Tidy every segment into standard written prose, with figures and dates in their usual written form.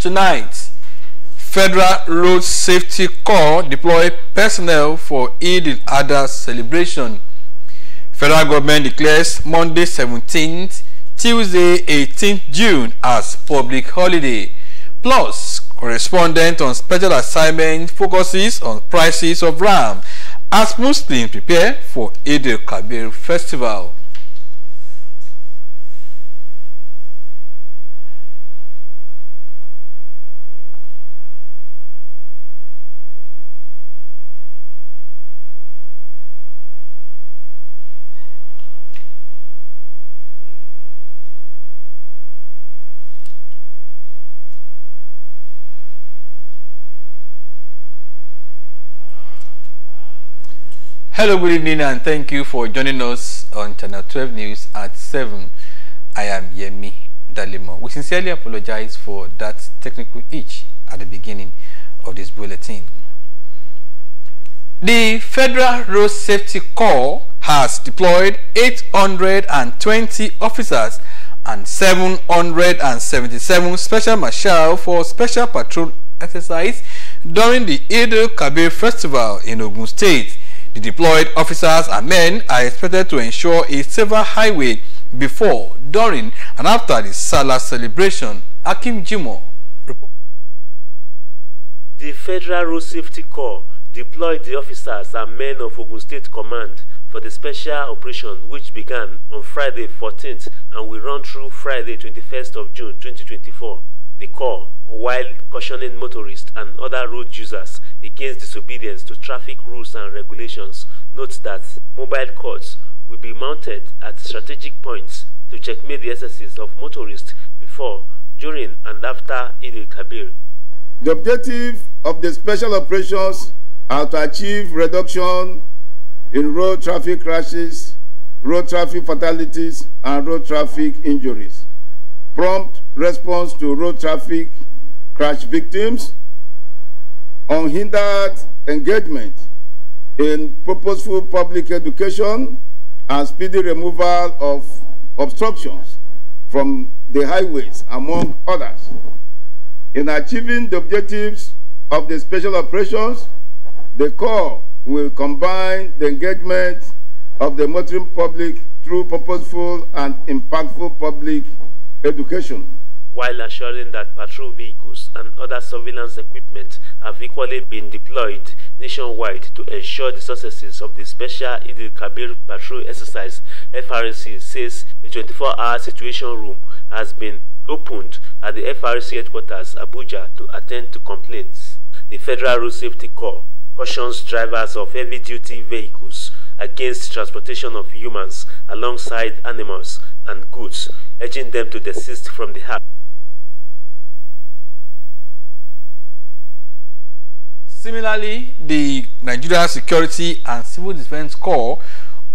Tonight, Federal Road Safety Corps deploy personnel for Eid al-Adha celebration. Federal government declares Monday 17th, Tuesday 18th June as public holiday. Plus, correspondent on special assignment focuses on prices of ram as Muslims prepare for Eid al-Kabir festival. Hello, good evening, and thank you for joining us on Channel 12 News at 7. I am Yemi Dalimo. We sincerely apologize for that technical hitch at the beginning of this bulletin. The Federal Road Safety Corps has deployed 820 officers and 777 special marshals for special patrol exercise during the Eid al-Kabir festival in Ogun State. The deployed officers and men are expected to ensure a safer highway before, during, and after the Salah celebration. Akim Jimo. The Federal Road Safety Corps deployed the officers and men of Ogun State Command for the special operation which began on Friday 14th and will run through Friday 21st of June 2024. The Corps, while cautioning motorists and other road users against disobedience to traffic rules and regulations, notes that mobile courts will be mounted at strategic points to checkmate the excesses of motorists before, during, and after Eid al-Kabir. The objective of the special operations are to achieve reduction in road traffic crashes, road traffic fatalities, and road traffic injuries, prompt response to road traffic crash victims, unhindered engagement in purposeful public education, and speedy removal of obstructions from the highways, among others. In achieving the objectives of the special operations, the Corps will combine the engagement of the motoring public through purposeful and impactful public education, while assuring that patrol vehicles and other surveillance equipment have equally been deployed nationwide to ensure the successes of the special Eid al-Kabir patrol exercise. FRC says a 24-hour situation room has been opened at the FRC headquarters, Abuja, to attend to complaints. The Federal Road Safety Corps cautions drivers of heavy-duty vehicles against transportation of humans alongside animals and goods, urging them to desist from the act. Similarly, the Nigeria Security and Civil Defense Corps,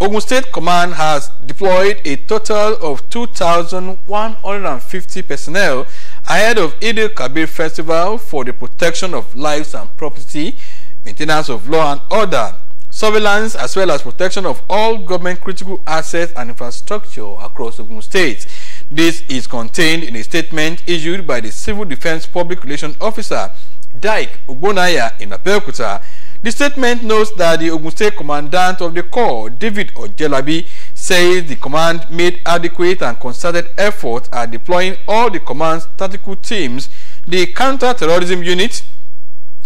Ogun State Command, has deployed a total of 2,150 personnel ahead of Eid al-Kabir festival for the protection of lives and property, maintenance of law and order, surveillance, as well as protection of all government critical assets and infrastructure across Ogun State. This is contained in a statement issued by the Civil Defense Public Relations Officer, Dyke Ogbonaya, in Abeokuta. The statement notes that the Ogun State Commandant of the Corps, David Ojelabi, says the command made adequate and concerted effort at deploying all the command's tactical teams, the counter-terrorism unit,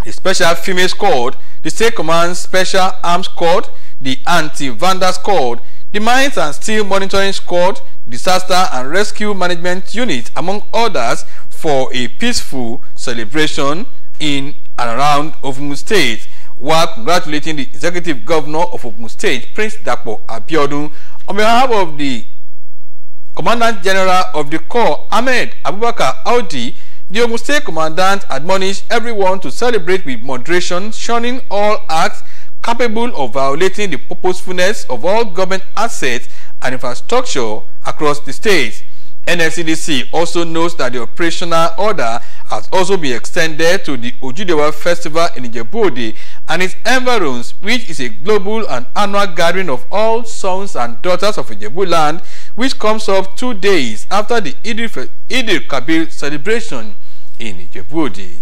the special female squad, the State Command Special Arms Squad, the Anti-Vandal Squad, the Mines and Steel Monitoring Squad, Disaster and Rescue Management Unit, among others, for a peaceful celebration in and around Ogun State, while congratulating the Executive Governor of Ogun State, Prince Dapo Abiodun. On behalf of the Commandant General of the Corps, Ahmed Abubakar Audi, the Ogun State Commandant admonished everyone to celebrate with moderation, shunning all acts capable of violating the purposefulness of all government assets and infrastructure across the state. NSCDC also notes that the operational order has also been extended to the Ojudewa Festival in Ijebu-Ode and its environs, which is a global and annual gathering of all sons and daughters of Ijebu land, which comes up 2 days after the Eid al-Kabir celebration. in Ijebu-Ode.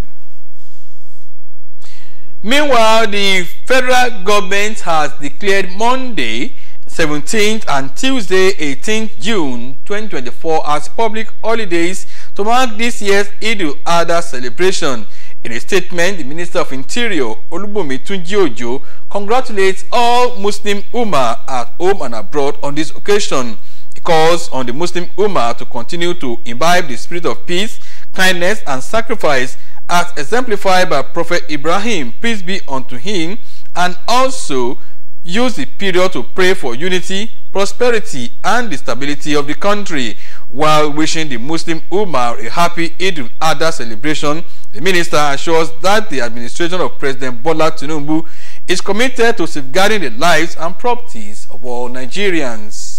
Meanwhile, the federal government has declared Monday 17th and Tuesday 18th June 2024 as public holidays to mark this year's Eid al-Adha celebration. In a statement, the Minister of Interior, Olubunmi Tunji-Ojo, congratulates all Muslim Ummah at home and abroad on this occasion. He calls on the Muslim Ummah to continue to imbibe the spirit of peace, kindness, and sacrifice as exemplified by Prophet Ibrahim, peace be unto him, and also use the period to pray for unity, prosperity, and the stability of the country. While wishing the Muslim Ummah a happy Eid al-Adha celebration, the minister assures that the administration of President Bola Tinubu is committed to safeguarding the lives and properties of all Nigerians.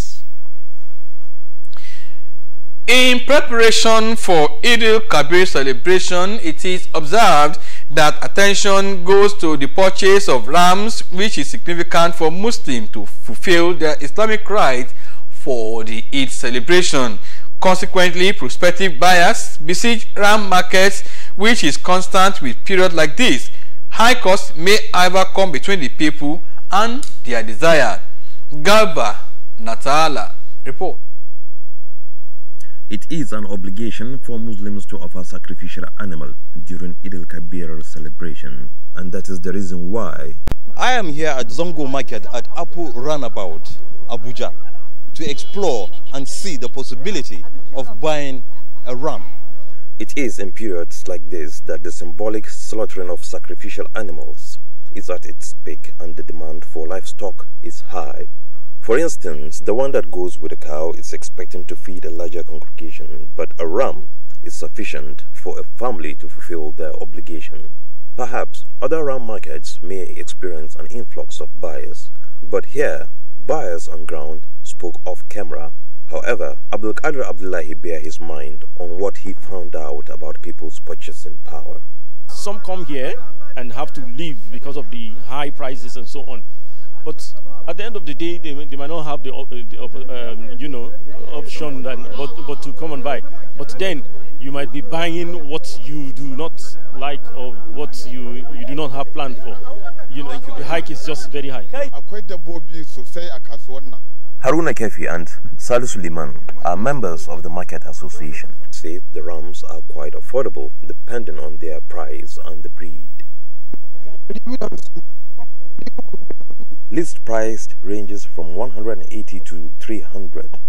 In preparation for Eid al-Kabir celebration, it is observed that attention goes to the purchase of rams, which is significant for Muslims to fulfill their Islamic rites for the Eid celebration. Consequently, prospective buyers besiege ram markets, which is constant with periods like this. High costs may either come between the people and their desire. Galba Natala report. It is an obligation for Muslims to offer sacrificial animal during Eid al-Kabir celebration, and that is the reason why I am here at Zongo Market at Apu Runabout, Abuja, to explore and see the possibility of buying a ram. It is in periods like this that the symbolic slaughtering of sacrificial animals is at its peak and the demand for livestock is high. For instance, the one that goes with a cow is expecting to feed a larger congregation, but a ram is sufficient for a family to fulfill their obligation. Perhaps other ram markets may experience an influx of buyers, but here, buyers on ground spoke off camera. However, Abdulkadir Abdullahi bare his mind on what he found out about people's purchasing power. Some come here and have to leave because of the high prices and so on. But at the end of the day, they might not have the option but to come and buy. But then you might be buying what you do not like or what you do not have planned for. You know, the hike is just very high. Haruna Kefi and Salih Suleiman are members of the Market Association. Say the rams are quite affordable depending on their price and the breed. List price ranges from 180 to 300.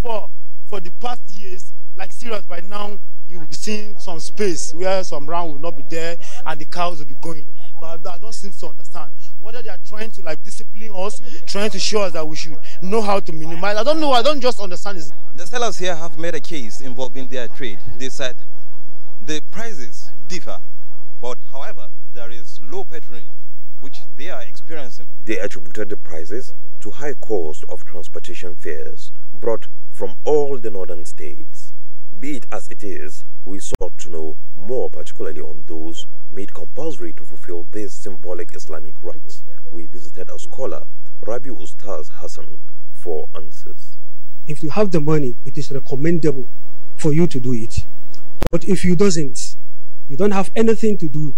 For the past years, like serious, by now you will be seeing some space where some ram will not be there and the cows will be going. But I don't seem to understand whether they are trying to like discipline us, trying to show us that we should know how to minimize. I don't know. I don't just understand this. The sellers here have made a case involving their trade. They said the prices differ, but however, there is low patronage which they are experiencing. They attributed the prices to high cost of transportation fares brought from all the northern states. Be it as it is, we sought to know more, particularly on those made compulsory to fulfill these symbolic Islamic rites. We visited a scholar, Rabi Ustaz Hassan, for answers. If you have the money, it is recommendable for you to do it. But if you don't have anything to do,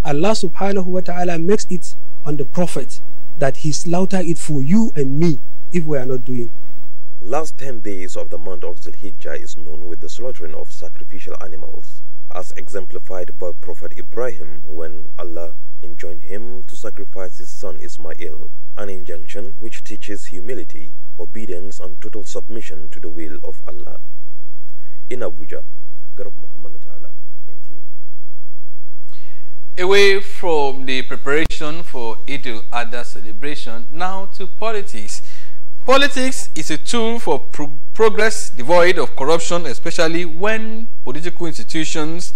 Allah subhanahu wa ta'ala makes it on the Prophet that he slaughter it for you and me if we are not doing. Last 10 days of the month of Zulhijjah is known with the slaughtering of sacrificial animals, as exemplified by Prophet Ibrahim when Allah enjoined him to sacrifice his son Ismail, an injunction which teaches humility, obedience and total submission to the will of Allah. In Abuja, Garab Muhammad Ta'ala, NTA. Away from the preparation for Eid al-Adha celebration, now to politics. Politics is a tool for progress devoid of corruption, especially when political institutions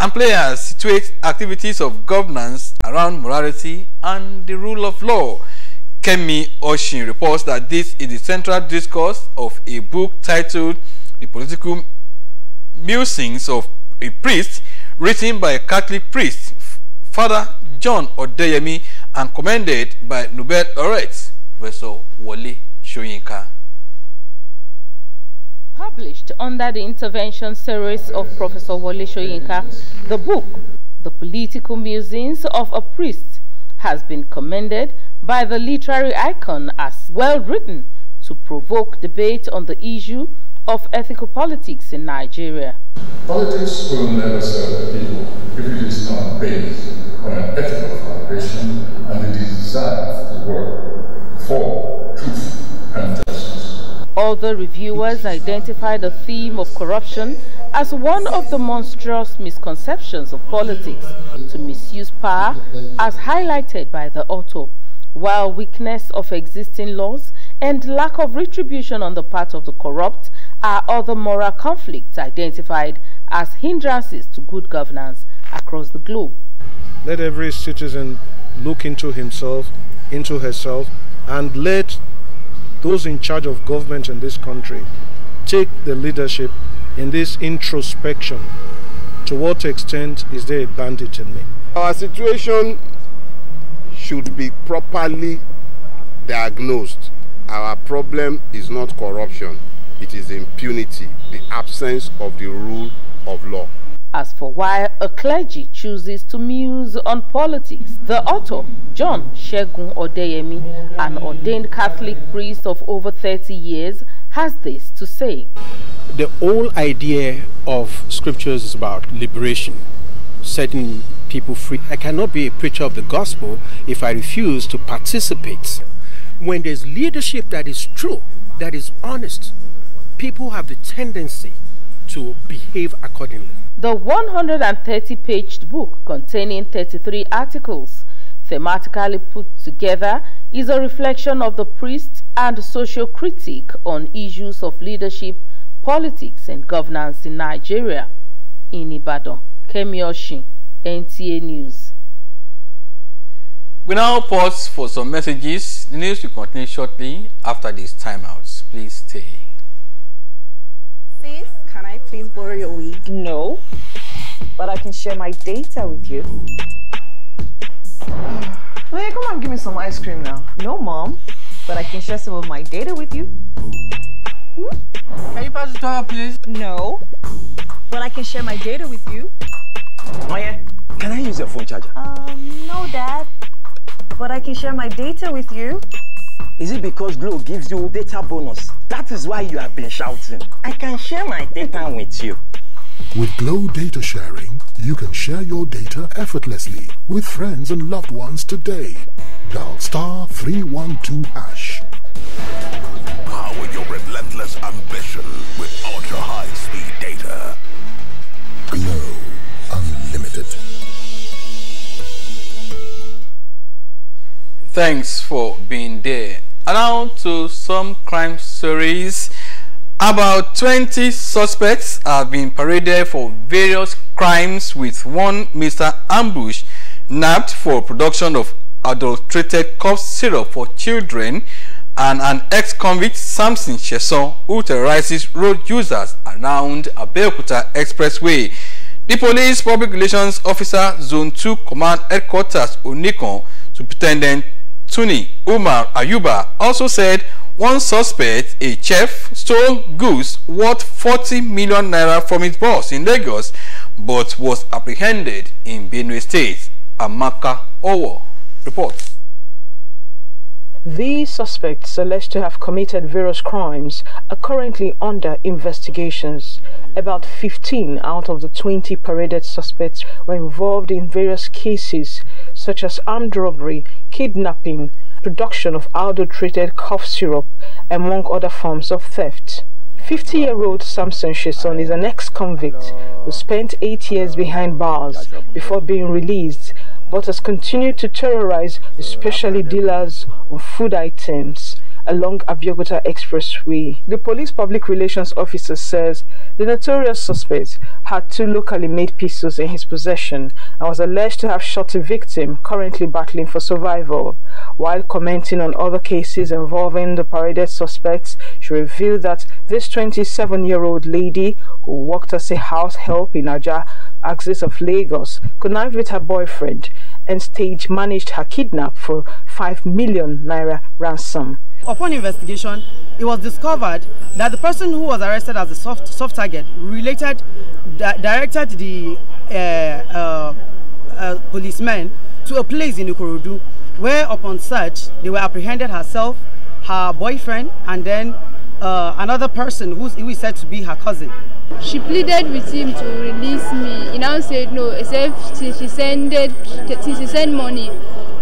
and players situate activities of governance around morality and the rule of law. Kemi Oshin reports that this is the central discourse of a book titled The Political Musings of a Priest, written by a Catholic priest, Father John Odeyemi, and commended by Nobel laureate Professor Wole Soyinka. Published under the intervention series of Professor Wole Soyinka, the book, The Political Musings of a Priest, has been commended by the literary icon as well written to provoke debate on the issue of ethical politics in Nigeria. Politics will never serve the people if it is not based on an ethical foundation and the desire to work for truth and justice. Other reviewers identified the theme of corruption as one of the monstrous misconceptions of politics, to misuse power as highlighted by the author, while weakness of existing laws and lack of retribution on the part of the corrupt are other moral conflicts identified as hindrances to good governance across the globe. Let every citizen look into himself, into herself, and let those in charge of government in this country take the leadership in this introspection. To what extent is there a bandit in me? Our situation should be properly diagnosed. Our problem is not corruption, it is impunity, the absence of the rule of law. As for why a clergy chooses to muse on politics, the author, John Shegun Odeyemi, an ordained Catholic priest of over 30 years, has this to say. The whole idea of scriptures is about liberation, setting people free. I cannot be a preacher of the gospel if I refuse to participate. When there's leadership that is true, that is honest, people have the tendency to behave accordingly. The 130-page book, containing 33 articles, thematically put together, is a reflection of the priest and social critique on issues of leadership, politics and governance in Nigeria. In Ibadan, Kemi Oshin, NTA News. We now pause for some messages. The news will continue shortly after these timeouts. Please stay. Sis, can I please borrow your wig? No, but I can share my data with you. Hey, come on, give me some ice cream now. No, Mom, but I can share some of my data with you. Can you pass the toilet, please? No, but I can share my data with you. Maya, can I use your phone charger? No, Dad, but I can share my data with you. Is it because Glo gives you data bonus? That is why you have been shouting. I can share my data with you. With Glo data sharing, you can share your data effortlessly with friends and loved ones today. Dial *312#. Power your relentless ambition with ultra-high-speed data. Glo Unlimited. Thanks for being there. And now to some crime stories. About 20 suspects have been paraded for various crimes, with one Mr. Ambush nabbed for production of adulterated cough syrup for children, and an ex-convict, Samson Sheson, who terrorizes road users around Abeokuta Expressway. The Police Public Relations Officer, Zone 2 Command Headquarters, Onikon, Superintendent Tuni Umar Ayuba, also said one suspect, a chef, stole goods worth 40 million naira from his boss in Lagos, but was apprehended in Benue State. Amaka Owo reports. These suspects, alleged to have committed various crimes, are currently under investigations. About 15 out of the 20 paraded suspects were involved in various cases, such as armed robbery, kidnapping, production of adulterated cough syrup, among other forms of theft. 50-year-old Samson Sheson is an ex-convict who spent 8 years behind bars before being released, but has continued to terrorize especially dealers of food items along Abeokuta Expressway. The Police Public Relations Officer says the notorious suspect had 2 locally made pistols in his possession and was alleged to have shot a victim currently battling for survival. While commenting on other cases involving the paraded suspects, she revealed that this 27-year-old lady, who worked as a house help in Aja, axis of Lagos, connived with her boyfriend and stage managed her kidnap for 5 million naira ransom. Upon investigation, it was discovered that the person who was arrested as a soft target directed the policemen to a place in Ikorodu, where upon search they were apprehended herself, her boyfriend, and then another person who is said to be her cousin. She pleaded with him to release me. He now said no, except since she sent money,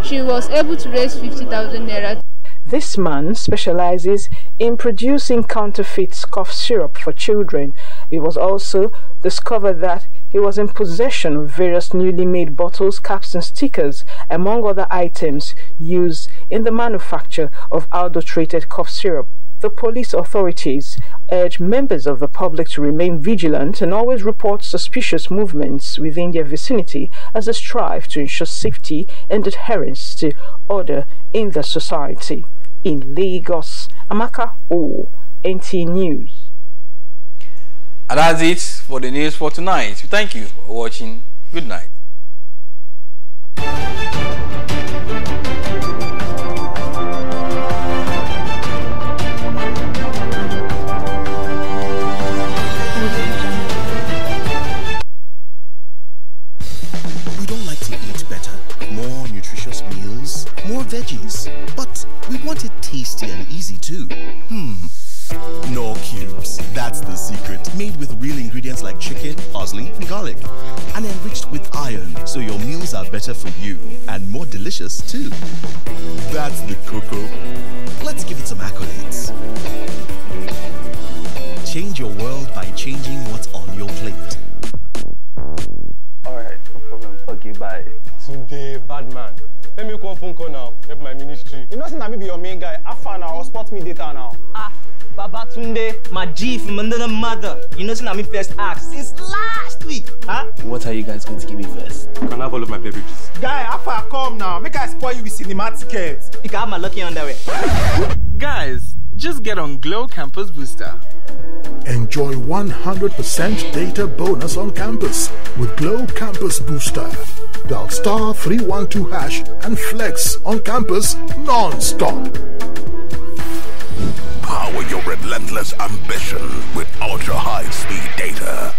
she was able to raise 50,000 naira. This man specializes in producing counterfeit cough syrup for children. It was also discovered that he was in possession of various newly made bottles, caps and stickers, among other items used in the manufacture of adulterated cough syrup. The police authorities urge members of the public to remain vigilant and always report suspicious movements within their vicinity as they strive to ensure safety and adherence to order in the society. In Lagos, Amaka O, NTA News. And that's it for the news for tonight. We thank you for watching. Good night. We don't like to eat better, more nutritious meals, more veggies, but we want it tasty and easy too. No cubes, that's the secret. Made with real ingredients like chicken, parsley, and garlic, and enriched with iron, so your meals are better for you and more delicious too. That's the cocoa. Let's give it some accolades. Change your world by changing what's on your plate. Alright, no problem. Okay, bye. Today, bad man. Let me call phone call now. Help my ministry. You know, since I be your main guy, have fun now or spot me data now. Babatunde, my G from under the mother. You know, since I'm first ask since last week. Huh? What are you guys going to give me first? Can I have all of my beverages? Guy, how far come now? Make I spoil you with cinema tickets. You can have my lucky underwear. Guys, just get on Glow Campus Booster. Enjoy 100% data bonus on campus with Glow Campus Booster. Dial *312# and flex on campus non-stop. Power your relentless ambition with ultra-high speed data.